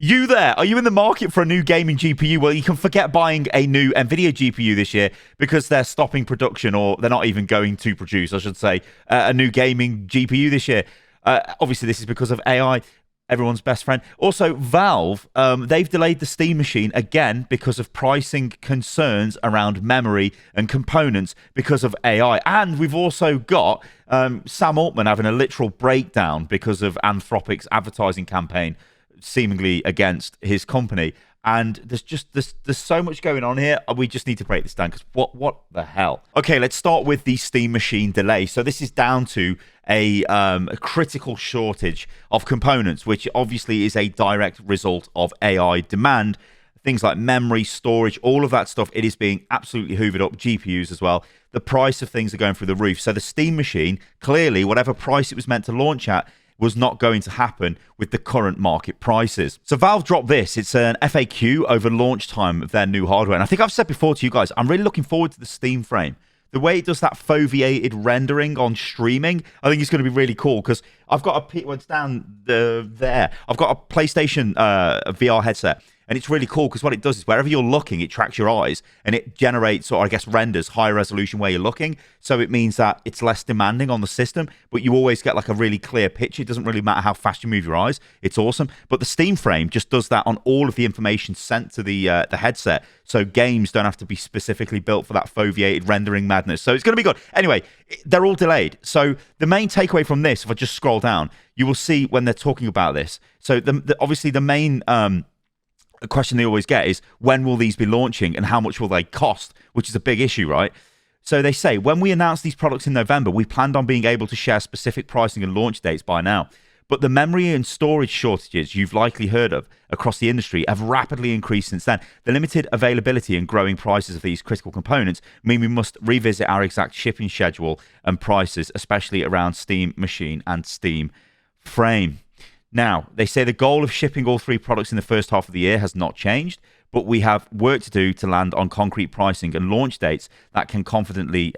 You there? Are you in the market for a new gaming GPU? Well, you can forget buying a new Nvidia GPU this year because they're stopping production, or they're not even going to produce, I should say, a new gaming GPU this year. Obviously, this is because of AI, everyone's best friend. Also, Valve, they've delayed the Steam Machine again because of pricing concerns around memory and components because of AI. And we've also got Sam Altman having a literal breakdown because of Anthropic's advertising campaign seemingly against his company. And there's so much going on here. We just need to break this down because what the hell? Okay, let's start with the Steam Machine delay. So this is down to a critical shortage of components, which obviously is a direct result of AI demand. Things like memory, storage, all of that stuff, it is being absolutely hoovered up. GPUs as well. The price of things are going through the roof. So the Steam Machine, clearly, whatever price it was meant to launch at, was not going to happen with the current market prices. So Valve dropped this. It's an FAQ over launch time of their new hardware. And I think I've said before to you guys, I'm really looking forward to the Steam frame. The way it does that foveated rendering on streaming, I think it's going to be really cool because I've got it's down there. I've got a PlayStation VR headset. And it's really cool because what it does is wherever you're looking, it tracks your eyes and it generates, or I guess renders, higher resolution where you're looking. So it means that it's less demanding on the system, but you always get like a really clear picture. It doesn't really matter how fast you move your eyes. It's awesome. But the Steam frame just does that on all of the information sent to the headset. So games don't have to be specifically built for that foveated rendering madness. So it's going to be good. Anyway, they're all delayed. So the main takeaway from this, if I just scroll down, you will see when they're talking about this. So obviously the main a question they always get is, when will these be launching and how much will they cost, which is a big issue, right? So they say, when we announced these products in November, we planned on being able to share specific pricing and launch dates by now. But the memory and storage shortages you've likely heard of across the industry have rapidly increased since then. The limited availability and growing prices of these critical components mean we must revisit our exact shipping schedule and prices, especially around Steam Machine and Steam Frame. Now, they say the goal of shipping all three products in the first half of the year has not changed, but we have work to do to land on concrete pricing and launch dates that we can confidently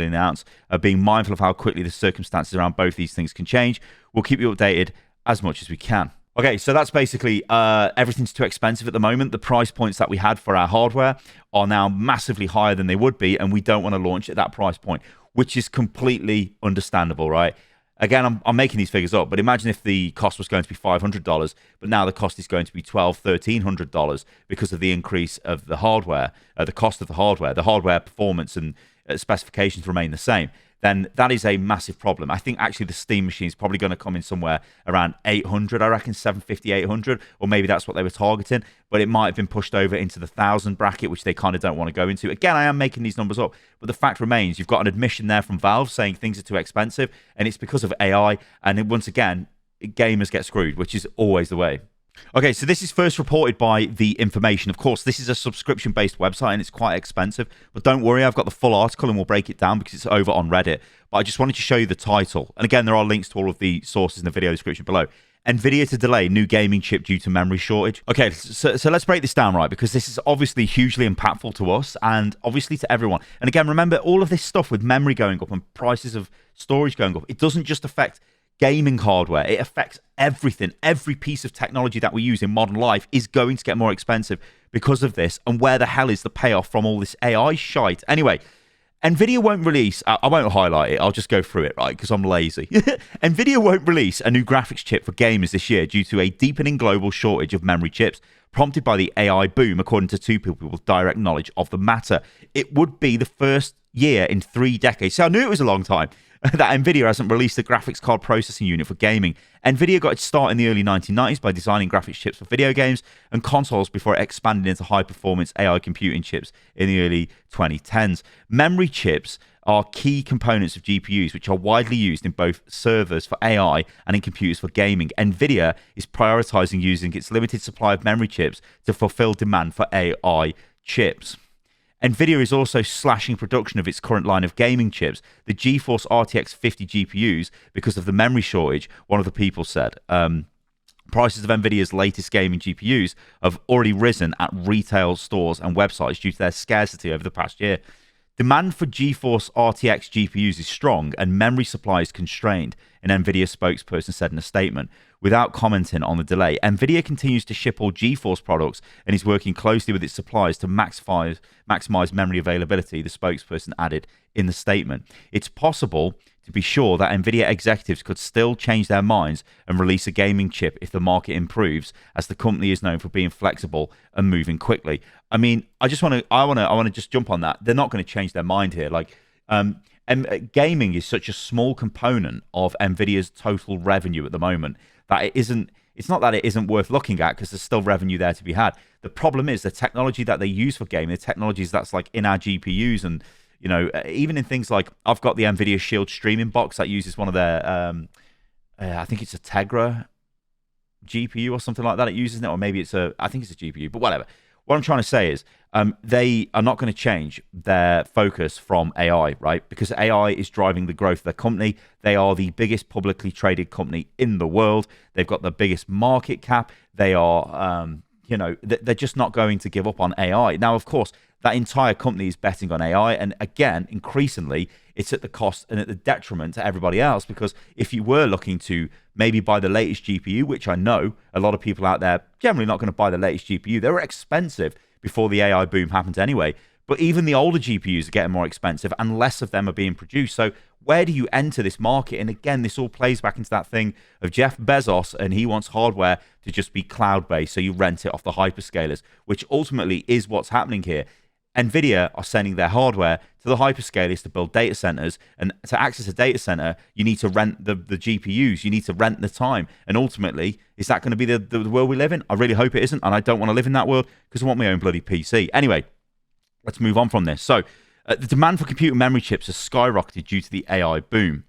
announce, being mindful of how quickly the circumstances around both these things can change. We'll keep you updated as much as we can. Okay, so that's basically everything's too expensive at the moment. The price points that we had for our hardware are now massively higher than they would be, and we don't want to launch at that price point, which is completely understandable, right? Again, I'm making these figures up, but imagine if the cost was going to be $500, but now the cost is going to be $1,200, $1,300 because of the increase of the hardware, the cost of the hardware performance and specifications remain the same. Then that is a massive problem. I think actually the Steam Machine is probably going to come in somewhere around 800, I reckon 750, 800, or maybe that's what they were targeting, but it might have been pushed over into the 1,000 bracket, which they kind of don't want to go into. Again, I am making these numbers up, but the fact remains, you've got an admission there from Valve saying things are too expensive, and it's because of AI, and once again, gamers get screwed, which is always the way. Okay, so this is first reported by The Information. Of course, this is a subscription-based website and it's quite expensive, but don't worry, I've got the full article and we'll break it down because it's over on Reddit. But I just wanted to show you the title. And again, there are links to all of the sources in the video description below. Nvidia to delay new gaming chip due to memory shortage. Okay, so let's break this down, right? Because this is obviously hugely impactful to us and obviously to everyone. And again, remember, all of this stuff with memory going up and prices of storage going up, it doesn't just affect gaming hardware, it affects everything. Every piece of technology that we use in modern life is going to get more expensive because of this. And where the hell is the payoff from all this AI shite? Anyway, Nvidia won't release, I won't highlight it, I'll just go through it, right, because I'm lazy. Nvidia won't release a new graphics chip for gamers this year due to a deepening global shortage of memory chips prompted by the AI boom, according to two people with direct knowledge of the matter. It would be the first year in 3 decades. So I knew it was a long time that Nvidia hasn't released a graphics card processing unit for gaming. Nvidia got its start in the early 1990s by designing graphics chips for video games and consoles before it expanded into high-performance AI computing chips in the early 2010s. Memory chips are key components of GPUs, which are widely used in both servers for AI and in computers for gaming. Nvidia is prioritizing using its limited supply of memory chips to fulfill demand for AI chips. Nvidia is also slashing production of its current line of gaming chips, the GeForce RTX 50 GPUs, because of the memory shortage, one of the people said. Prices of Nvidia's latest gaming GPUs have already risen at retail stores and websites due to their scarcity over the past year. Demand for GeForce RTX GPUs is strong and memory supply is constrained, an Nvidia spokesperson said in a statement. Without commenting on the delay, Nvidia continues to ship all GeForce products and is working closely with its suppliers to maximize memory availability, the spokesperson added in the statement. It's possible to be sure that Nvidia executives could still change their minds and release a gaming chip if the market improves, as the company is known for being flexible and moving quickly. I mean, I want to just jump on that. They're not going to change their mind here. And gaming is such a small component of Nvidia's total revenue at the moment that it's not that it isn't worth looking at, because there's still revenue there to be had. The problem is the technology that they use for gaming, the technologies that's like in our GPUs, and even in things like, I've got the Nvidia Shield streaming box that uses one of their I think it's a Tegra GPU or something like that. It uses it, or maybe I think it's a GPU, but whatever. What I'm trying to say is they are not going to change their focus from AI, right? Because AI is driving the growth of their company. They are the biggest publicly traded company in the world. They've got the biggest market cap. They are, they're just not going to give up on AI. Now, of course, that entire company is betting on AI. And again, increasingly, it's at the cost and at the detriment to everybody else. Because if you were looking to maybe buy the latest GPU, which I know a lot of people out there generally not going to buy the latest GPU, they were expensive before the AI boom happened anyway. But even the older GPUs are getting more expensive and less of them are being produced. So where do you enter this market? And again, this all plays back into that thing of Jeff Bezos, and he wants hardware to just be cloud-based, so you rent it off the hyperscalers, which ultimately is what's happening here. Nvidia are sending their hardware to the hyperscalers to build data centers, and to access a data center, you need to rent the GPUs, you need to rent the time, and ultimately, is that going to be the world we live in? I really hope it isn't, and I don't want to live in that world because I want my own bloody PC. Anyway, let's move on from this. So, the demand for computer memory chips has skyrocketed due to the AI boom.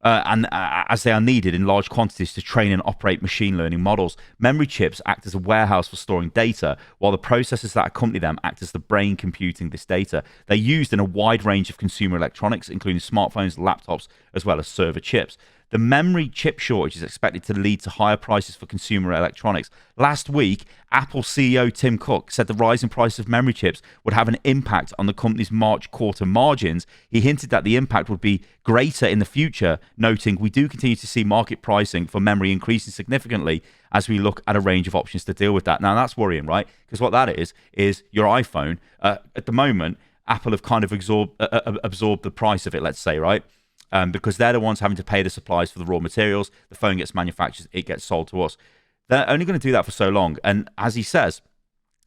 As they are needed in large quantities to train and operate machine learning models. Memory chips act as a warehouse for storing data, while the processors that accompany them act as the brain computing this data. They're used in a wide range of consumer electronics, including smartphones, laptops, as well as server chips. The memory chip shortage is expected to lead to higher prices for consumer electronics. Last week, Apple CEO Tim Cook said the rising price of memory chips would have an impact on the company's March quarter margins. He hinted that the impact would be greater in the future, noting, "We do continue to see market pricing for memory increasing significantly as we look at a range of options to deal with that." Now, that's worrying, right? Because what that is your iPhone. At the moment, Apple have kind of absorbed the price of it, let's say, right? Because they're the ones having to pay the supplies for the raw materials. The phone gets manufactured, it gets sold to us. They're only going to do that for so long. And as he says,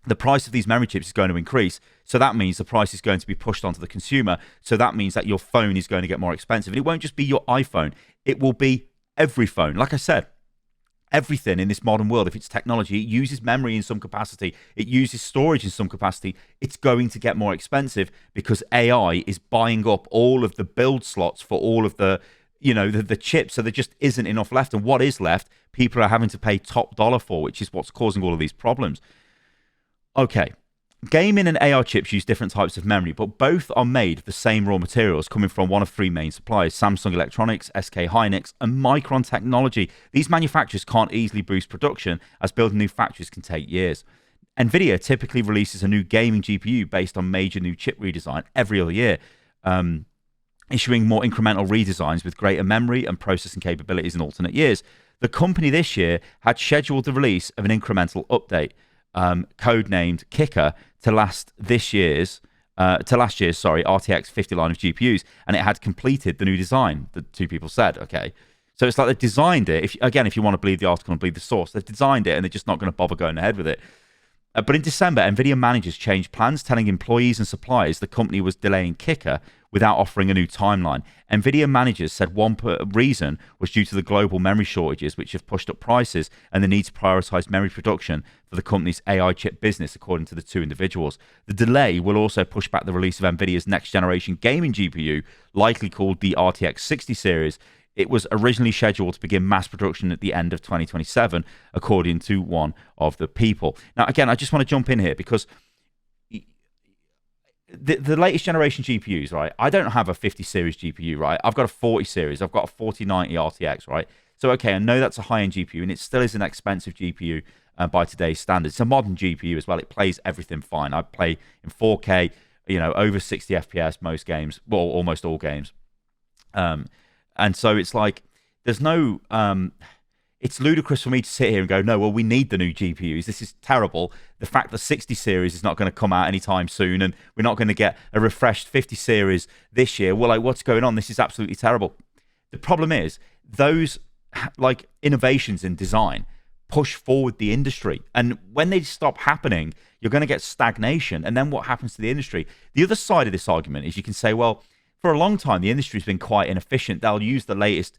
the price of these memory chips is going to increase. So that means the price is going to be pushed onto the consumer. So that means that your phone is going to get more expensive. And it won't just be your iPhone. It will be every phone. Like I said, everything in this modern world, if it's technology, it uses memory in some capacity, it uses storage in some capacity, it's going to get more expensive because AI is buying up all of the build slots for all of the chips. So there just isn't enough left. And what is left, people are having to pay top dollar for, which is what's causing all of these problems. Okay. Gaming and AI chips use different types of memory, but both are made of the same raw materials coming from one of three main suppliers: Samsung Electronics, SK Hynix, and Micron Technology. These manufacturers can't easily boost production, as building new factories can take years. Nvidia typically releases a new gaming GPU based on major new chip redesign every other year, issuing more incremental redesigns with greater memory and processing capabilities in alternate years. The company this year had scheduled the release of an incremental update, codenamed Kicker, to last year's RTX 50 line of GPUs, and it had completed the new design, the two people said. Okay, so it's like they designed it. If you want to believe the article and believe the source, they've designed it and they're just not going to bother going ahead with it. But in December, Nvidia managers changed plans, telling employees and suppliers the company was delaying Kicker without offering a new timeline. Nvidia managers said one reason was due to the global memory shortages, which have pushed up prices, and the need to prioritize memory production for the company's AI chip business, according to the two individuals. The delay will also push back the release of Nvidia's next-generation gaming GPU, likely called the RTX 60 series. It was originally scheduled to begin mass production at the end of 2027, according to one of the people. Now, again, I just want to jump in here because the latest generation GPUs, right? I don't have a 50 series GPU, right? I've got a 40 series. I've got a 4090 RTX, right? So, okay, I know that's a high-end GPU, and it still is an expensive GPU by today's standards. It's a modern GPU as well. It plays everything fine. I play in 4K. over 60 FPS most games, well, almost all games. And so it's like there's no it's ludicrous for me to sit here and go, no, well, we need the new GPUs. This is terrible. The fact that 60 series is not going to come out anytime soon, and we're not going to get a refreshed 50 series this year. Well, like, what's going on? This is absolutely terrible. The problem is those like innovations in design push forward the industry. And when they stop happening, you're going to get stagnation. And then what happens to the industry? The other side of this argument is you can say, well, for a long time, the industry's been quite inefficient. They'll use the latest,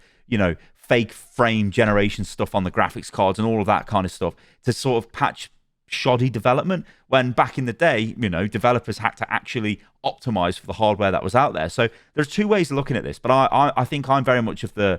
fake frame generation stuff on the graphics cards and all of that kind of stuff to sort of patch shoddy development, when back in the day, developers had to actually optimize for the hardware that was out there. So there's two ways of looking at this, but I think I'm very much of the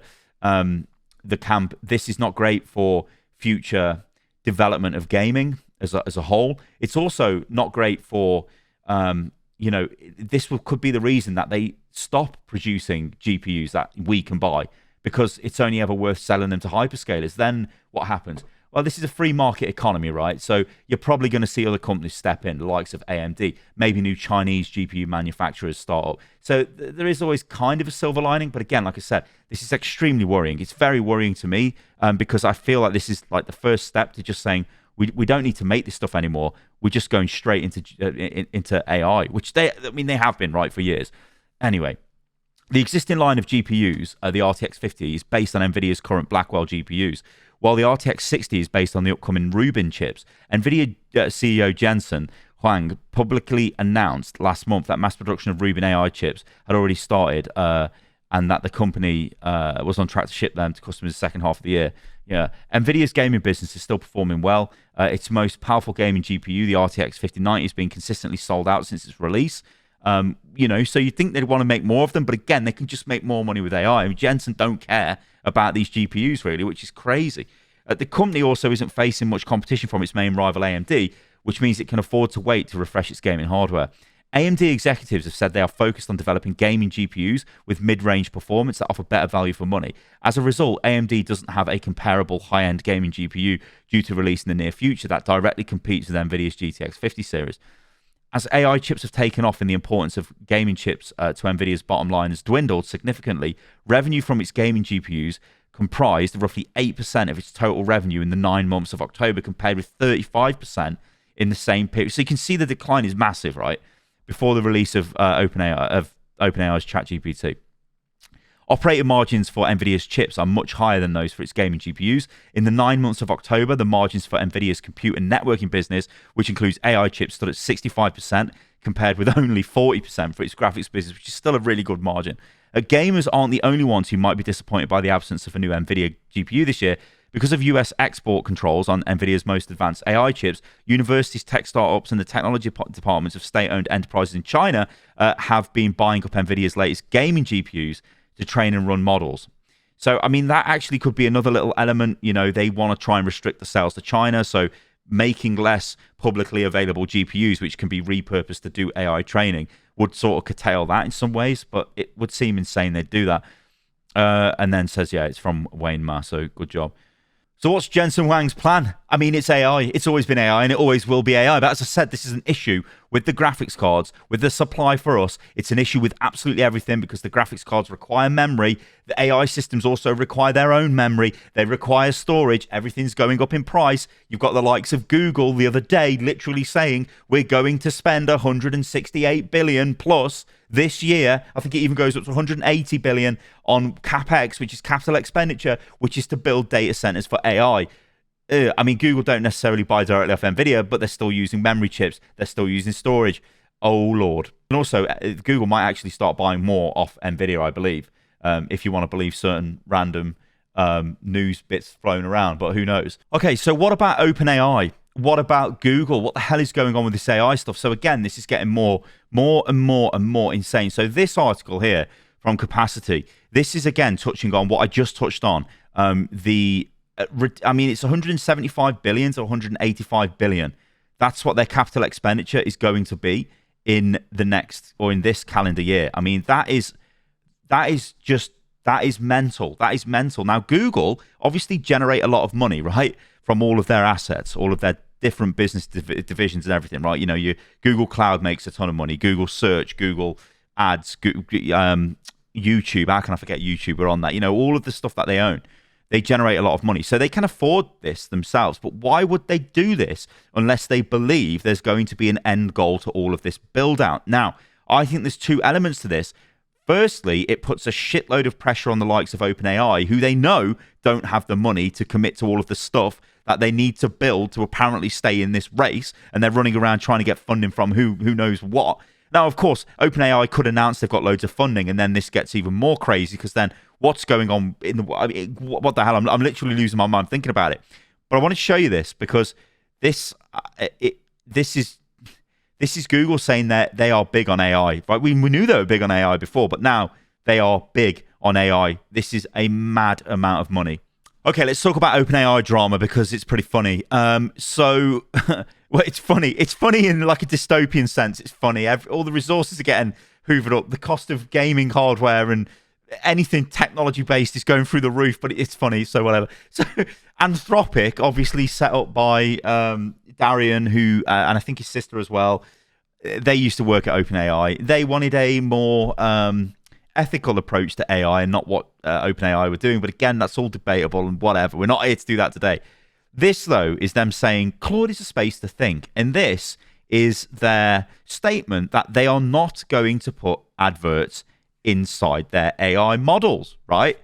camp, this is not great for future development of gaming as a whole. It's also not great for, this could be the reason that they stop producing GPUs that we can buy, because it's only ever worth selling them to hyperscalers. Then what happens? Well, this is a free market economy, right? So you're probably going to see other companies step in, the likes of AMD, maybe new Chinese GPU manufacturers start up. So there is always kind of a silver lining. But again, like I said, this is extremely worrying. It's very worrying to me because I feel like this is like the first step to just saying, we don't need to make this stuff anymore. We're just going straight into AI, which they have been, right, for years. Anyway, the existing line of GPUs, the RTX 50, is based on Nvidia's current Blackwell GPUs, while the RTX 60 is based on the upcoming Rubin chips. Nvidia CEO Jensen Huang publicly announced last month that mass production of Rubin AI chips had already started, and that the company was on track to ship them to customers in the second half of the year. Yeah, Nvidia's gaming business is still performing well. Its most powerful gaming GPU, the RTX 5090, has been consistently sold out since its release. So you'd think they'd want to make more of them, but again, they can just make more money with AI. Jensen don't care about these GPUs really, which is crazy. The company also isn't facing much competition from its main rival AMD, which means it can afford to wait to refresh its gaming hardware. AMD executives have said they are focused on developing gaming GPUs with mid-range performance that offer better value for money. As a result, AMD doesn't have a comparable high-end gaming GPU due to release in the near future that directly competes with NVIDIA's GTX 50 series. As AI chips have taken off and the importance of gaming chips to NVIDIA's bottom line has dwindled significantly, revenue from its gaming GPUs comprised roughly 8% of its total revenue in the 9 months of October, compared with 35% in the same period. So you can see the decline is massive, right? Before the release of OpenAI's ChatGPT. Operating margins for NVIDIA's chips are much higher than those for its gaming GPUs. In the 9 months of October, the margins for NVIDIA's compute and networking business, which includes AI chips, stood at 65%, compared with only 40% for its graphics business, which is still a really good margin. Gamers aren't the only ones who might be disappointed by the absence of a new NVIDIA GPU this year. Because of US export controls on NVIDIA's most advanced AI chips, universities, tech startups, and the technology departments of state-owned enterprises in China have been buying up NVIDIA's latest gaming GPUs to train and run models. So, that actually could be another little element. They want to try and restrict the sales to China, so making less publicly available GPUs, which can be repurposed to do AI training, would sort of curtail that in some ways, but it would seem insane they'd do that. And then says, yeah, it's from Wayne Ma, so good job. So what's Jensen Huang's plan? It's AI. It's always been AI, and it always will be AI. But as I said, this is an issue with the graphics cards, with the supply for us. It's an issue with absolutely everything because the graphics cards require memory. The AI systems also require their own memory. They require storage. Everything's going up in price. You've got the likes of Google the other day literally saying we're going to spend 168 billion plus this year. I think it even goes up to 180 billion on CapEx, which is capital expenditure, which is to build data centers for AI. Google don't necessarily buy directly off Nvidia, but they're still using memory chips. They're still using storage. Oh, Lord. And also, Google might actually start buying more off Nvidia, I believe, if you want to believe certain random news bits flown around, but who knows? Okay, so what about OpenAI? What about Google? What the hell is going on with this AI stuff? So again, this is getting more and more insane. So this article here from Capacity, this is again touching on what I just touched on. It's 175 billion to 185 billion. That's what their capital expenditure is going to be in the next, or in this calendar year. That is mental. That is mental. Now, Google obviously generate a lot of money, right, from all of their assets, all of their different business divisions and everything, right? You know, your Google Cloud makes a ton of money. Google Search, Google Ads, YouTube. How can I forget YouTube? We're on that. You know, all of the stuff that they own. They generate a lot of money. So they can afford this themselves. But why would they do this unless they believe there's going to be an end goal to all of this build out? Now, I think there's two elements to this. Firstly, it puts a shitload of pressure on the likes of OpenAI, who they know don't have the money to commit to all of the stuff that they need to build to apparently stay in this race. And they're running around trying to get funding from who knows what. Now, of course, OpenAI could announce they've got loads of funding, and then this gets even more crazy because then what's going on in the? I mean, what the hell? I'm literally losing my mind thinking about it. But I want to show you this because this is Google saying that they are big on AI. Right? We knew they were big on AI before, but now they are big on AI. This is a mad amount of money. Okay, let's talk about OpenAI drama because it's pretty funny. Well, it's funny. It's funny in like a dystopian sense. It's funny. All the resources are getting hoovered up. The cost of gaming hardware and anything technology-based is going through the roof, but it's funny, so whatever. So Anthropic, obviously set up by Darian, who, and I think his sister as well, they used to work at OpenAI. They wanted a more ethical approach to AI and not what OpenAI were doing. But again, that's all debatable and whatever. We're not here to do that today. This, though, is them saying Claude is a space to think. And this is their statement that they are not going to put adverts inside their AI models, right?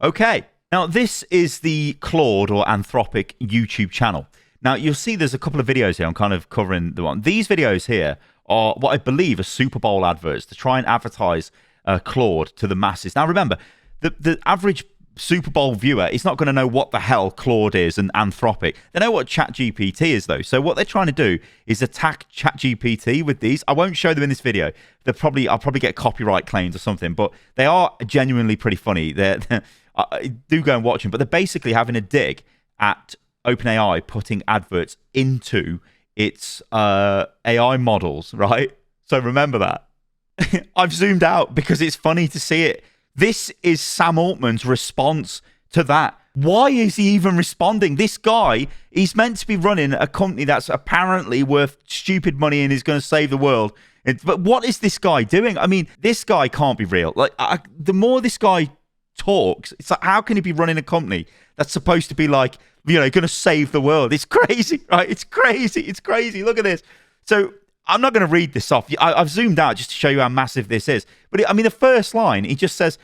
Okay. Now, this is the Claude or Anthropic YouTube channel. Now, you'll see there's a couple of videos here. I'm kind of covering the one. These videos here are what I believe are Super Bowl adverts to try and advertise Claude to the masses. Now, remember, the average Super Bowl viewer is not going to know what the hell Claude is and Anthropic. They know what ChatGPT is, though. So what they're trying to do is attack ChatGPT with these. I won't show them in this video. I'll probably get copyright claims or something, but they are genuinely pretty funny. Do go and watch them. But they're basically having a dig at OpenAI putting adverts into its AI models, right? So remember that. I've zoomed out because it's funny to see it. This is Sam Altman's response to that. Why is he even responding? This guy, he's meant to be running a company that's apparently worth stupid money and is going to save the world. But what is this guy doing? I mean, this guy can't be real. Like, the more this guy talks, it's like, how can he be running a company that's supposed to be like, you know, going to save the world? It's crazy, right? It's crazy. It's crazy. Look at this. So I'm not going to read this off. I've zoomed out just to show you how massive this is. But I mean, the first line, he just says,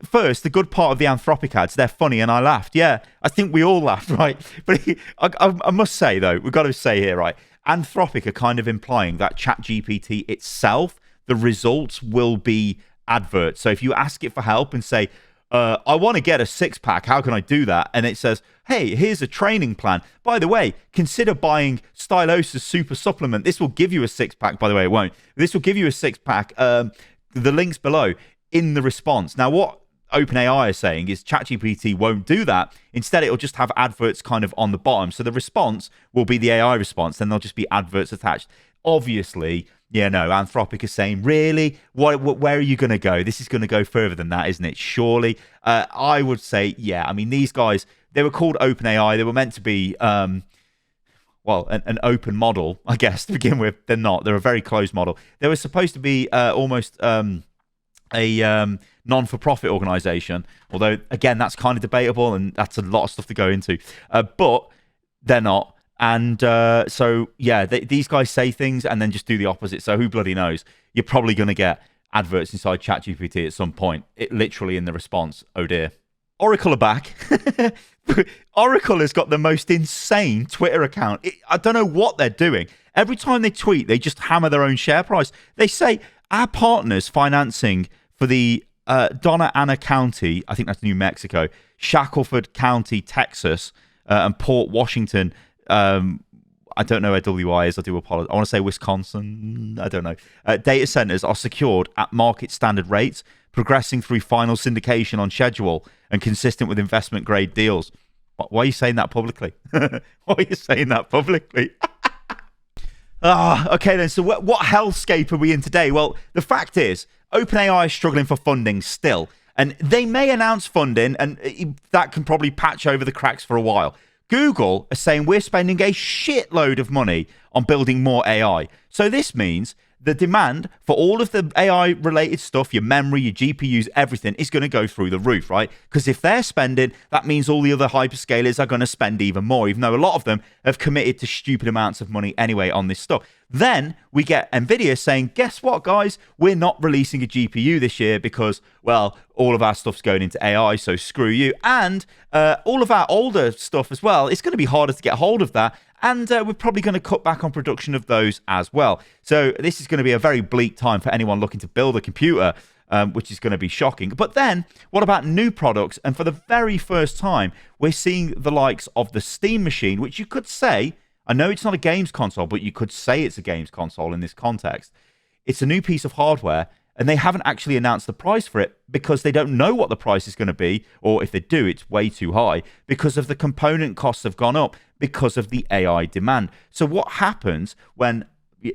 first, the good part of the Anthropic ads, they're funny and I laughed. Yeah, I think we all laughed, right? But I must say, though, we've got to say here, right, Anthropic are kind of implying that ChatGPT itself, the results will be adverts. So if you ask it for help and say, I want to get a six-pack, how can I do that? And it says, hey, here's a training plan. By the way, consider buying Stylosis Super Supplement. This will give you a six-pack. By the way, it won't. This will give you a six-pack. The link's below in the response. Now, what OpenAI is saying is ChatGPT won't do that. Instead, it'll just have adverts kind of on the bottom. So the response will be the AI response. Then there'll just be adverts attached. Obviously, yeah, no, Anthropic is saying, really? Where are you going to go? This is going to go further than that, isn't it? Surely. I would say, yeah. I mean, these guys, they were called OpenAI. They were meant to be, an open model, I guess, to begin with. They're not. They're a very closed model. They were supposed to be almost a non-for-profit organization. Although, again, that's kind of debatable, and that's a lot of stuff to go into. But they're not. And so, yeah, these guys say things and then just do the opposite. So who bloody knows? You're probably going to get adverts inside ChatGPT at some point. It literally in the response. Oh, dear. Oracle are back. Oracle has got the most insane Twitter account. I don't know what they're doing. Every time they tweet, they just hammer their own share price. They say, our partners financing for the Donna Ana County, I think that's New Mexico, Shackelford County, Texas, and Port Washington, I don't know where WI is. I do apologize. I want to say Wisconsin. I don't know. Data centers are secured at market standard rates, progressing through final syndication on schedule and consistent with investment grade deals. Why are you saying that publicly? Why are you saying that publicly? Okay then. So what hellscape are we in today? Well, the fact is, OpenAI is struggling for funding still, and they may announce funding, and that can probably patch over the cracks for a while. Google are saying we're spending a shitload of money on building more AI. So this means the demand for all of the AI related stuff, your memory, your GPUs, everything is going to go through the roof, right? Because if they're spending, that means all the other hyperscalers are going to spend even more, even though a lot of them have committed to stupid amounts of money anyway on this stuff. Then we get Nvidia saying, guess what, guys? We're not releasing a GPU this year because, well, all of our stuff's going into AI, so screw you. And all of our older stuff as well, it's going to be harder to get hold of that. And we're probably going to cut back on production of those as well. So this is going to be a very bleak time for anyone looking to build a computer, which is going to be shocking. But then, what about new products? And for the very first time, we're seeing the likes of the Steam machine, which you could say, I know it's not a games console, but you could say it's a games console in this context. It's a new piece of hardware, and they haven't actually announced the price for it because they don't know what the price is going to be, or if they do, it's way too high because of the component costs have gone up because of the AI demand. So what happens when,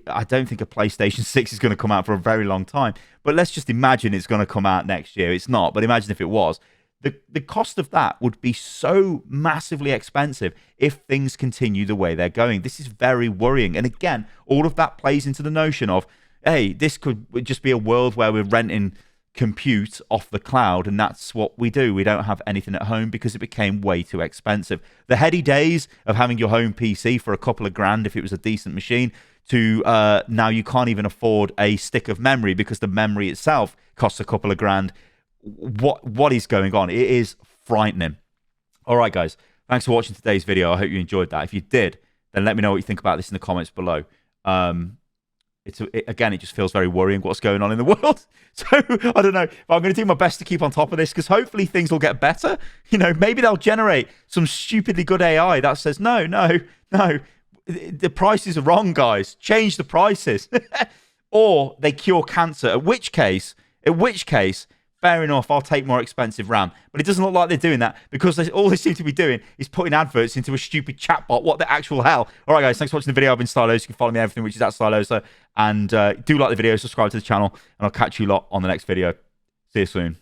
I don't think a PlayStation 6 is going to come out for a very long time, but let's just imagine it's going to come out next year. It's not, but imagine if it was. The cost of that would be so massively expensive if things continue the way they're going. This is very worrying. And again, all of that plays into the notion of, hey, this could just be a world where we're renting compute off the cloud, and that's what we do. We don't have anything at home because it became way too expensive. The heady days of having your home PC for a couple of grand if it was a decent machine to now you can't even afford a stick of memory because the memory itself costs a couple of grand. What is going on? It is frightening. All right, guys, thanks for watching today's video. I hope you enjoyed that. If you did, then let me know what you think about this in the comments below. Again, it just feels very worrying what's going on in the world. So I don't know, but I'm going to do my best to keep on top of this because hopefully things will get better. You know, maybe they'll generate some stupidly good AI that says, no, the prices are wrong, guys. Change the prices. Or they cure cancer, at which case, fair enough, I'll take more expensive RAM. But it doesn't look like they're doing that because all they seem to be doing is putting adverts into a stupid chatbot. What the actual hell? All right, guys, thanks for watching the video. I've been Stylosa. You can follow me on everything, which is at Stylosa. And do like the video, subscribe to the channel, and I'll catch you lot on the next video. See you soon.